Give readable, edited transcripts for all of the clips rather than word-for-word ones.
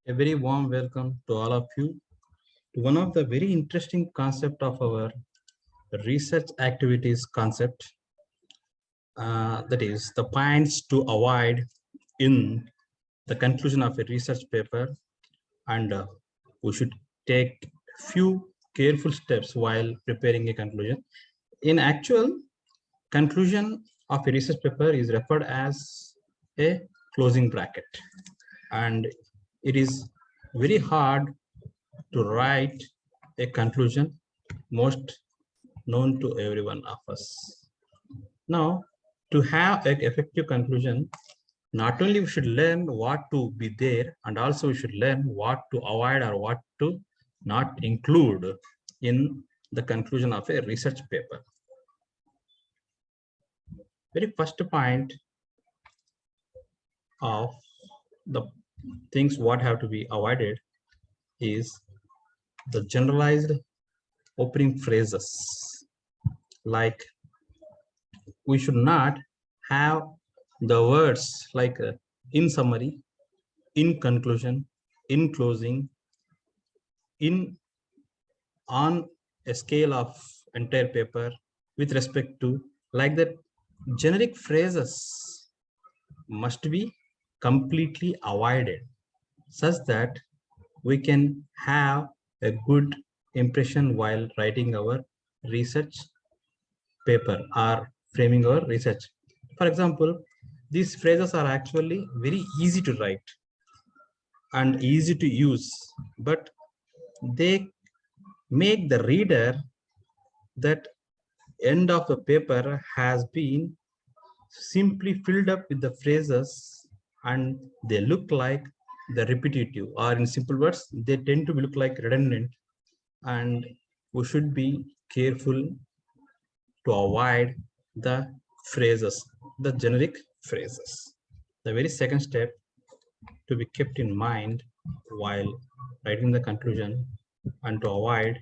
A very warm welcome to all of you to one of the very interesting concept of our research activities concept, that is the points to avoid in the conclusion of a research paper, and we should take few careful steps while preparing a conclusion. In actual, conclusion of a research paper is referred as a closing bracket, and it is very hard to write a conclusion, most known to every one of us. Now, to have an effective conclusion, not only we should learn what to be there, and also we should learn what to avoid or what to not include in the conclusion of a research paper. Very first point of the things what have to be avoided is the generalized opening phrases. Like, we should not have the words like in summary, in conclusion, in closing, in, on a scale of entire paper, with respect to, like that. Generic phrases must be completely avoided such that we can have a good impression while writing our research paper or framing our research. For example, these phrases are actually very easy to write and easy to use, but they make the reader that end of the paper has been simply filled up with the phrases, and they look like the repetitive, or in simple words, they tend to look like redundant, and we should be careful to avoid the phrases, the generic phrases. The very second step to be kept in mind while writing the conclusion and to avoid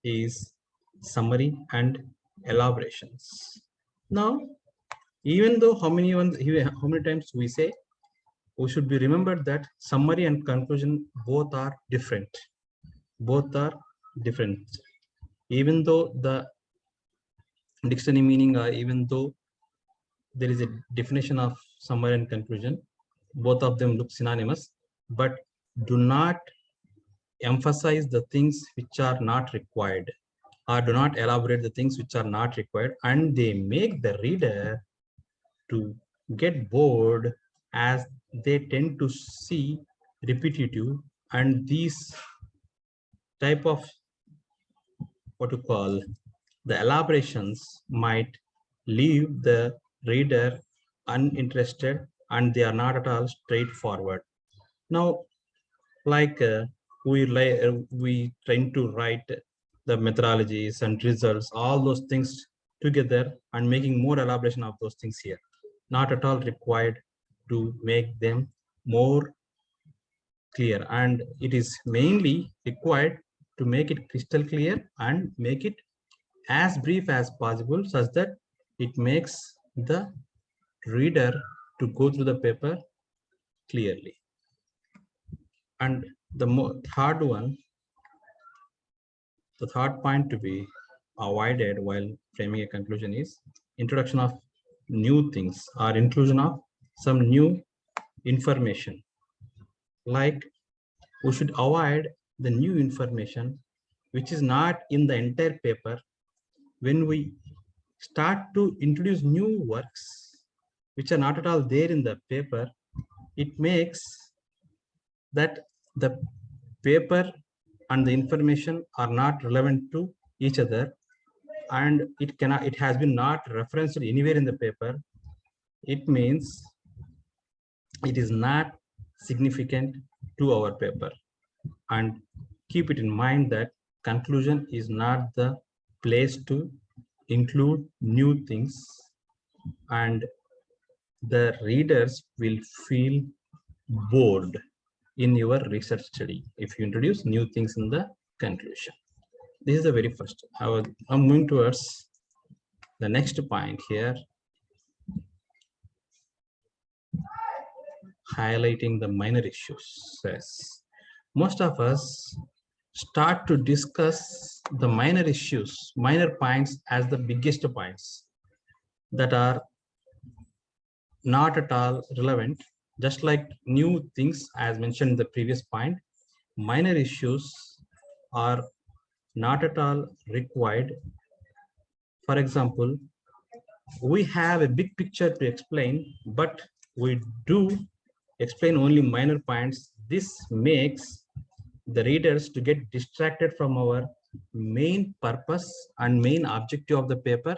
is summary and elaborations. Now, even though how many times we say, we should be remembered that summary and conclusion both are different. Both are different. Even though the dictionary meaning, even though there is a definition of summary and conclusion, both of them look synonymous, but do not emphasize the things which are not required, or do not elaborate the things which are not required, and they make the reader to get bored, as they tend to see repetitive, and these type of what you call the elaborations might leave the reader uninterested, and they are not at all straightforward. Now, like we trying to write the methodologies and results, all those things together, and making more elaboration of those things here, not at all required to make them more clear, and it is mainly required to make it crystal clear and make it as brief as possible, such that it makes the reader to go through the paper clearly. And the third point to be avoided while framing a conclusion is introduction of new things, or inclusion of some new information. Like, we should avoid the new information which is not in the entire paper. When we start to introduce new works which are not at all there in the paper, it makes that the paper and the information are not relevant to each other, and it has been not referenced anywhere in the paper. It means it is not significant to our paper. And keep it in mind that conclusion is not the place to include new things, and the readers will feel bored in your research study if you introduce new things in the conclusion. This is the very first. I'm moving towards the next point here. highlighting the minor issues. Yes. Most of us start to discuss the minor issues, minor points as the biggest points that are not at all relevant, just like new things as mentioned in the previous point. Minor issues are not at all required. For example, we have a big picture to explain, but we do explain only minor points. This makes the readers to get distracted from our main purpose and main objective of the paper,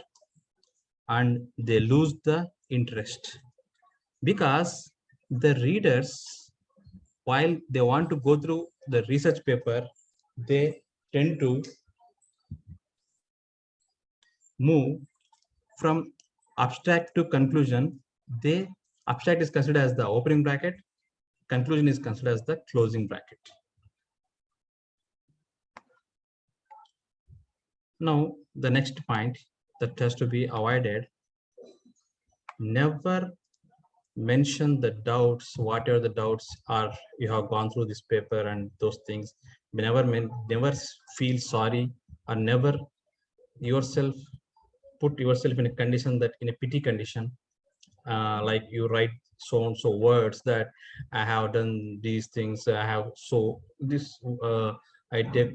and they lose the interest because the readers, while they want to go through the research paper, they tend to move from abstract to conclusion. They abstract is considered as the opening bracket, conclusion is considered as the closing bracket. Now the next point that has to be avoided: never mention the doubts, whatever the doubts are you have gone through this paper and those things. Never feel sorry, or never yourself put yourself in a condition, that in a pity condition, like you write so and so words that I have done these things, I have so this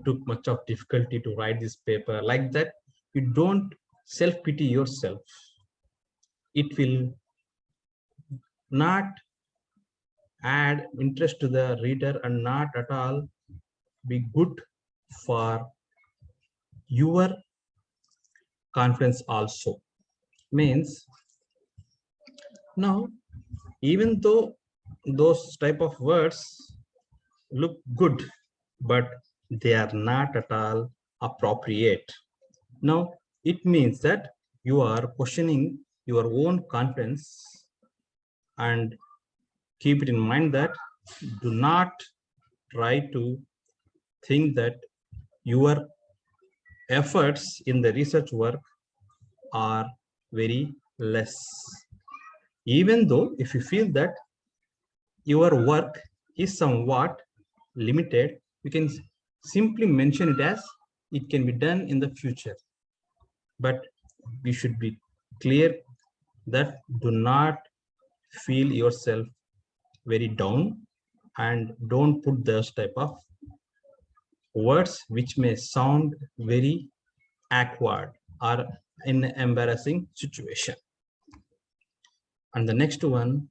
took much of difficulty to write this paper, like that. You don't self pity yourself. It will not add interest to the reader and not at all be good for your confidence also. Means, now, even though those type of words look good, but they are not at all appropriate. Now it means that you are questioning your own confidence, and keep it in mind that do not try to think that your efforts in the research work are very less. Even though if you feel that your work is somewhat limited, you can simply mention it as it can be done in the future. But you should be clear that do not feel yourself very down, and don't put those type of words which may sound very awkward or in an embarrassing situation. And the next one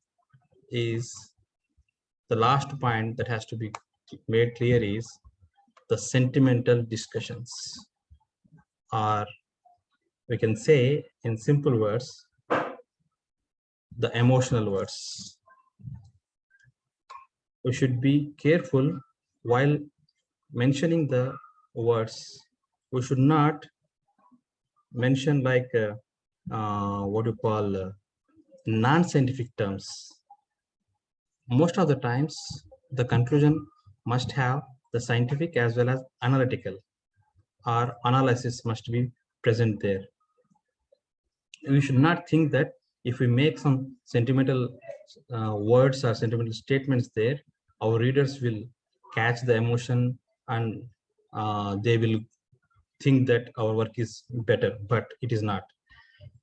is the last point that has to be made clear is the sentimental discussions, or we can say in simple words, the emotional words. We should be careful while mentioning the words. We should not mention like what you call non-scientific terms. Most of the times, the conclusion must have the scientific as well as analytical, or analysis must be present there. We should not think that if we make some sentimental words or sentimental statements there, our readers will catch the emotion, and they will think that our work is better, but it is not.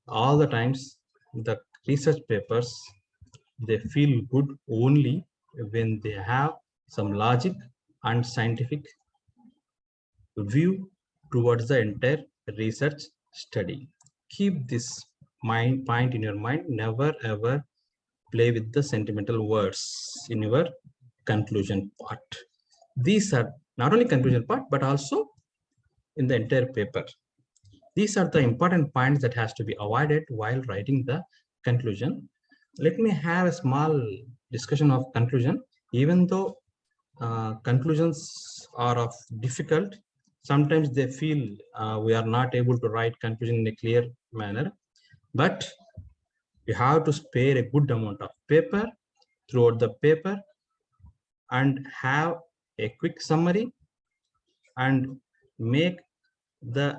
All the times, the research papers, they feel good only when they have some logic and scientific view towards the entire research study. Keep this point in your mind. Never ever play with the sentimental words in your conclusion part. These are not only conclusion part, but also in the entire paper. These are the important points that has to be avoided while writing the conclusion. Let me have a small discussion of conclusion. Even though conclusions are of difficult, sometimes they feel we are not able to write conclusion in a clear manner, but you have to spare a good amount of paper throughout the paper and have a quick summary and make the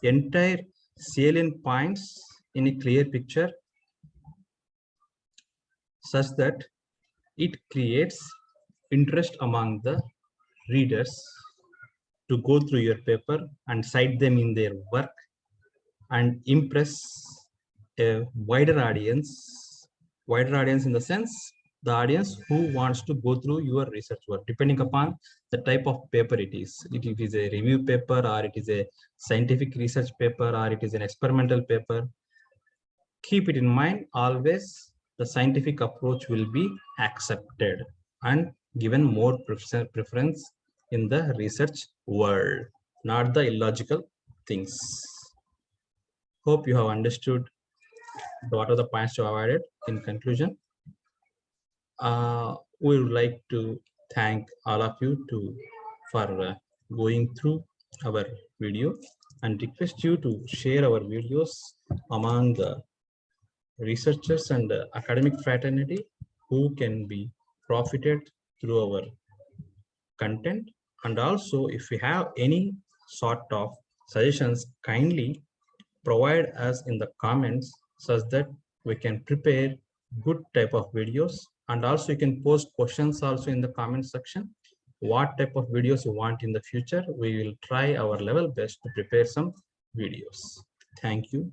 entire salient points in a clear picture, such that it creates interest among the readers to go through your paper and cite them in their work and impress a wider audience in the sense the audience who wants to go through your research work, depending upon the type of paper it is. If it is a review paper, or it is a scientific research paper, or it is an experimental paper, keep it in mind always the scientific approach will be accepted and given more preference in the research world, not the illogical things. Hope you have understood what are the points to avoid it. In conclusion, we would like to thank all of you for going through our video and request you to share our videos among the researchers and academic fraternity who can be profited through our content. And also, if you have any sort of suggestions, kindly provide us in the comments such that we can prepare good type of videos. And also you can post questions also in the comment section. What type of videos you want in the future, we will try our level best to prepare some videos. Thank you.